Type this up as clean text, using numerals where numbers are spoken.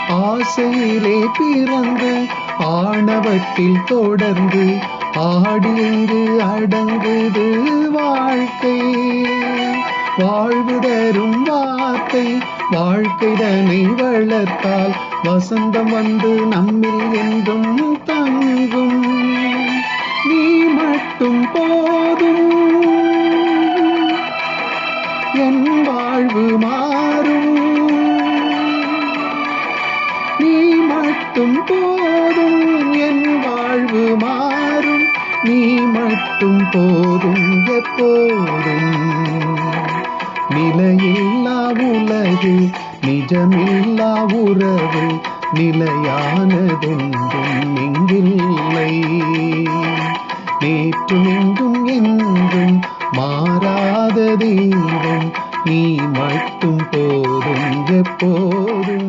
ஆசையிலே பிறந்து ஆணவத்தில் தொடர்ந்து ஆடி இங்கு அடங்குது வாழ்க்கை. வாழ்வு தரும் வார்த்தை வாழ்க்கைதனை வளர்த்தால் வசந்தம் வந்து நம்மில் என்றும் தங்கும். நீ மட்டும் போதும் என் வாழ்வு மாறும். நீ மட்டும் போதும் என் வாழ்வு மாறும். நீ மட்டும் போதும் எப்போதும். நிலையில்லா உலகு நிஜமில்லா உறவு நிலையானதொன்றும் இங்கில்லை. நேற்றும் எங்கும் என்றும் மாறாத தெய்வம் நீ மட்டும் போதும் எப்போதும்.